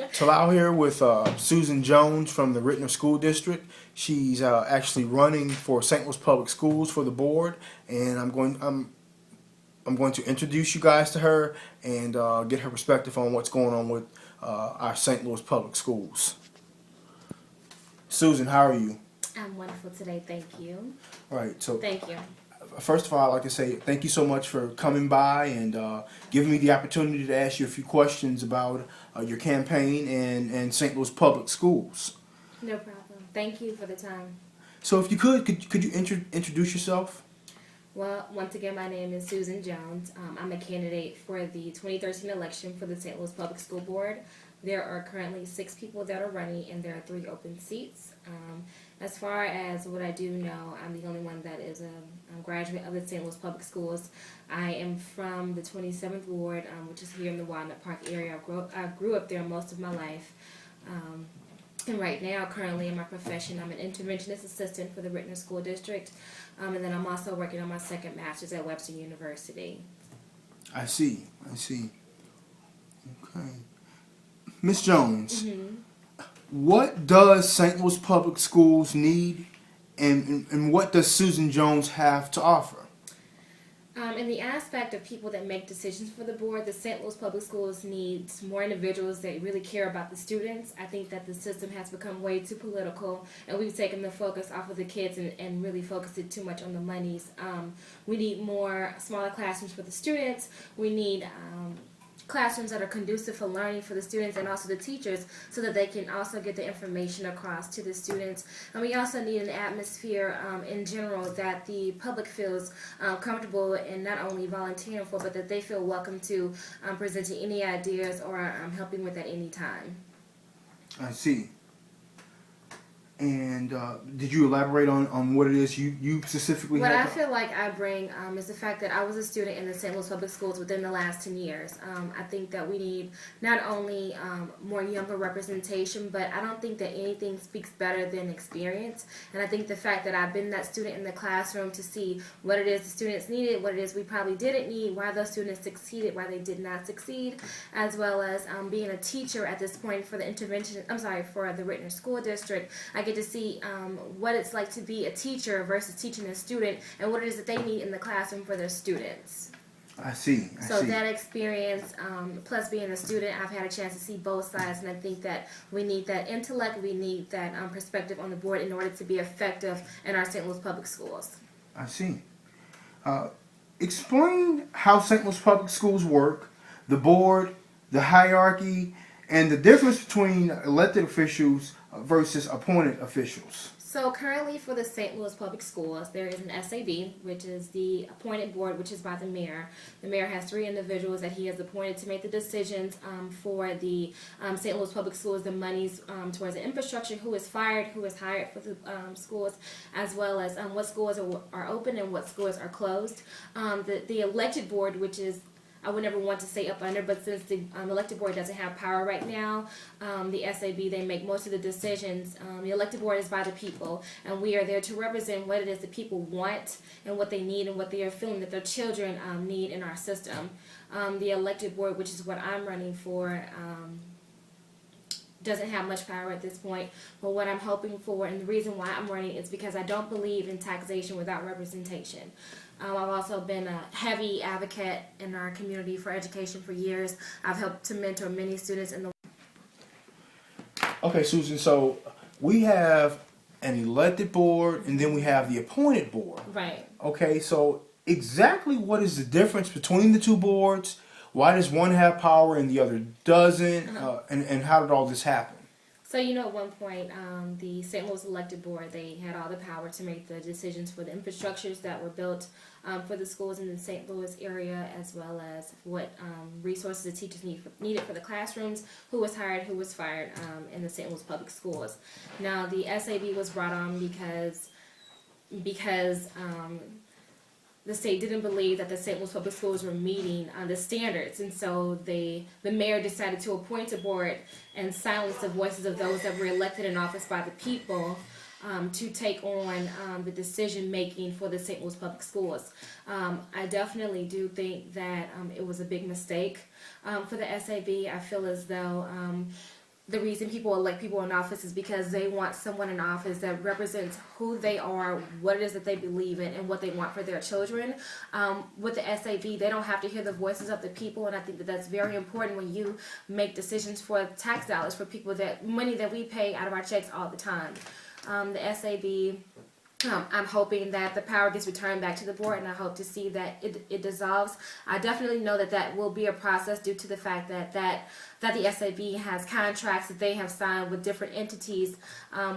Talal here with Susan Jones from the Rittner School District. She's actually running for St. Louis Public Schools for the board, and I'm going to introduce you guys to her and get her perspective on what's going on with our St. Louis Public Schools. Susan, how are you? I'm wonderful today, thank you. All right, so Thank you. first of all, I'd like to say thank you so much for coming by and giving me the opportunity to ask you a few questions about your campaign and St. Louis Public Schools. No problem. Thank you for the time. So if you could you introduce yourself? Well, once again, my name is Susan Jones. I'm a candidate for the 2013 election for the St. Louis Public School Board. There are currently 6 people that are running, and there are 3 open seats. As far as what I do know, I'm the only one that is a graduate of the St. Louis Public Schools. I am from the 27th Ward, which is here in the Walnut Park area. I grew up there most of my life. And right now, currently in my profession, I'm an interventionist assistant for the Rittner School District. And then I'm also working on my second master's at Webster University. I see. Okay. Miss Jones, what does St. Louis Public Schools need, and what does Susan Jones have to offer? In the aspect of people that make decisions for the board, the St. Louis Public Schools needs more individuals that really care about the students. I think that the system has become way too political, and we've taken the focus off of the kids and really focused it too much on the monies. We need more smaller classrooms for the students. We need classrooms that are conducive for learning for the students and also the teachers, so that they can also get the information across to the students. And we also need an atmosphere in general that the public feels comfortable in not only volunteering for, but that they feel welcome to presenting any ideas or helping with at any time. I see. And did you elaborate on what it is you specifically What had? I feel like I bring is the fact that I was a student in the St. Louis Public Schools within the last 10 years. I think that we need not only more younger representation, but I don't think that anything speaks better than experience. And I think the fact that I've been that student in the classroom to see what it is the students needed, what it is we probably didn't need, why those students succeeded, why they did not succeed, as well as being a teacher at this point for the for the Rittner School District. I get to see what it's like to be a teacher versus teaching a student, and what it is that they need in the classroom for their students. I see. So that experience, plus being a student, I've had a chance to see both sides, and I think that we need that intellect, we need that perspective on the board in order to be effective in our St. Louis Public Schools. I see. Explain how St. Louis Public Schools work, the board, the hierarchy, and the difference between elected officials versus appointed officials. So currently for the St. Louis Public Schools, there is an SAB, which is the appointed board, which is by the mayor. The mayor has 3 individuals that he has appointed to make the decisions for the St. Louis Public Schools, the monies towards the infrastructure, who is fired, who is hired for the schools, as well as what schools are open and what schools are closed. The elected board, which is, I would never want to say up under, but since the elected board doesn't have power right now, the SAB, they make most of the decisions. The elected board is by the people, and we are there to represent what it is the people want and what they need and what they are feeling that their children need in our system. The elected board, which is what I'm running for, doesn't have much power at this point, but what I'm hoping for, and the reason why I'm running, is because I don't believe in taxation without representation. I've also been a heavy advocate in our community for education for years. I've helped to mentor many students in the... Okay, Susan, so we have an elected board and then we have the appointed board. Right. Okay, so exactly what is the difference between the 2 boards? Why does one have power and the other doesn't? And how did all this happen? So, at one point, the St. Louis elected board, they had all the power to make the decisions for the infrastructures that were built for the schools in the St. Louis area, as well as what resources the teachers needed for the classrooms, who was hired, who was fired in the St. Louis public schools. Now, the SAB was brought on because the state didn't believe that the St. Louis public schools were meeting the standards, and so the mayor decided to appoint a board and silence the voices of those that were elected in office by the people to take on the decision making for the St. Louis public schools. I definitely do think that it was a big mistake for the SAB. I feel as though the reason people elect people in office is because they want someone in office that represents who they are, what it is that they believe in, and what they want for their children. With the SAB, they don't have to hear the voices of the people, and I think that that's very important when you make decisions for tax dollars for people, that money that we pay out of our checks all the time. The SAB, I'm hoping that the power gets returned back to the board, and I hope to see that it dissolves. I definitely know that that will be a process due to the fact that the SAB has contracts that they have signed with different entities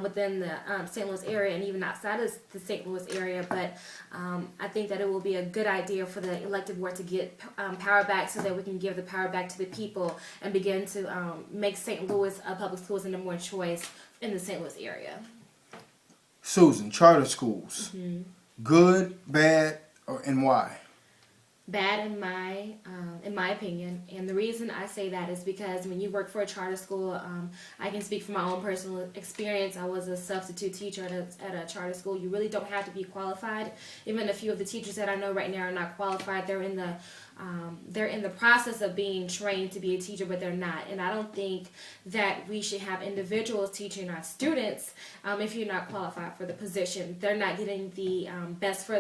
within the St. Louis area and even outside of the St. Louis area. But I think that it will be a good idea for the elected board to get power back so that we can give the power back to the people and begin to make St. Louis public schools the number one choice in the St. Louis area. Susan, charter schools, good, bad, and why? Bad in my opinion, and the reason I say that is because when you work for a charter school, I can speak from my own personal experience. I was a substitute teacher at a charter school. You really don't have to be qualified. Even a few of the teachers that I know right now are not qualified. They're in the process of being trained to be a teacher, but they're not. And I don't think that we should have individuals teaching our students if you're not qualified for the position. They're not getting the best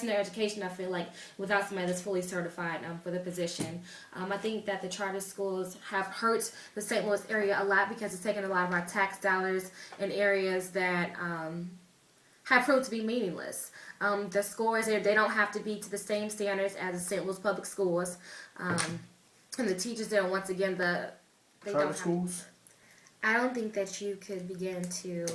in their education, I feel like, without somebody that's fully certified for the position. I think that the charter schools have hurt the St. Louis area a lot because it's taken a lot of our tax dollars in areas that have proved to be meaningless. The scores there, they don't have to be to the same standards as the St. Louis public schools. And the teachers there, once again, Charter schools? I don't think that you could begin to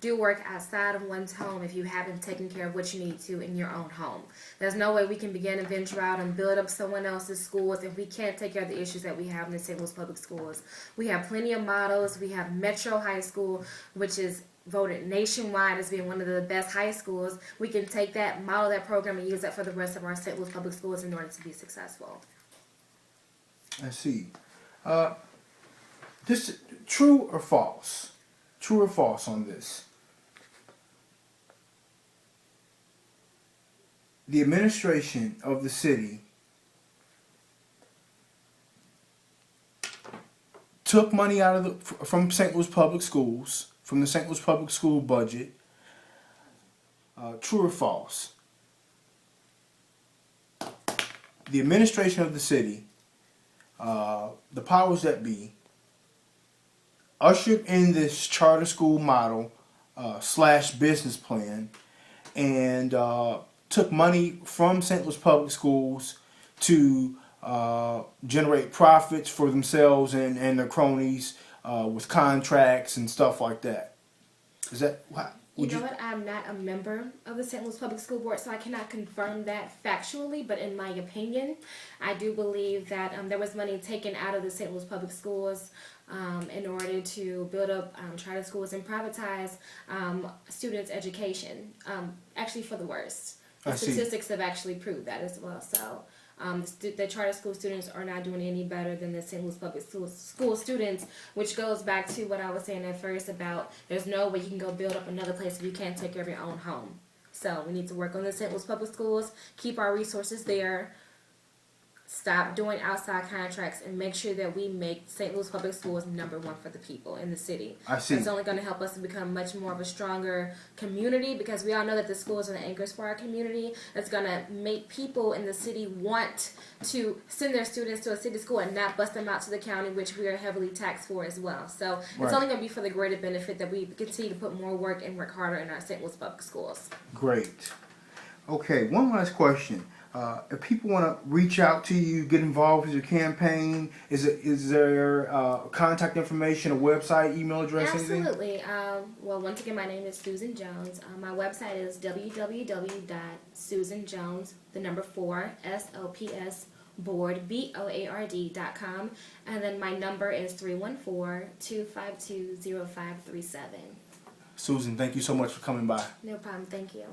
do work outside of one's home if you haven't taken care of what you need to in your own home. There's no way we can begin to venture out and build up someone else's schools if we can't take care of the issues that we have in the St. Louis public schools. We have plenty of models. We have Metro High School, which is voted nationwide as being one of the best high schools. We can take that, model that program, and use that for the rest of our St. Louis public schools in order to be successful. I see. This true or false? True or false on this? The administration of the city took money out of from St. Louis public schools, from the St. Louis public school budget. True or false? The administration of the city, the powers that be, ushered in this charter school model slash business plan, and took money from St. Louis public schools to generate profits for themselves and their cronies with contracts and stuff like that. Is that You know what? I'm not a member of the St. Louis Public School Board, so I cannot confirm that factually. But in my opinion, I do believe that there was money taken out of the St. Louis Public Schools in order to build up charter schools and privatize students' education. Actually, for the worst. The statistics have actually proved that as well. So the charter school students are not doing any better than the St. Louis Public School students, which goes back to what I was saying at first about there's no way you can go build up another place if you can't take care of your own home. So we need to work on the St. Louis Public Schools, keep our resources there, stop doing outside contracts, and make sure that we make St. Louis Public Schools number one for the people in the city. I see. It's only going to help us to become much more of a stronger community, because we all know that the schools are the anchors for our community. It's going to make people in the city want to send their students to a city school and not bust them out to the county, which we are heavily taxed for as well. So it's only going to be for the greater benefit that we continue to put more work and work harder in our St. Louis Public Schools. Great. Okay, one last question. If people want to reach out to you, get involved with your campaign, is there contact information, a website, email address, anything? Absolutely. Well, once again, my name is Susan Jones. My website is www.susanjones, the number 4, SOPS, board, BOARD.com. And then my number is 314-252-0537. Susan, thank you so much for coming by. No problem. Thank you.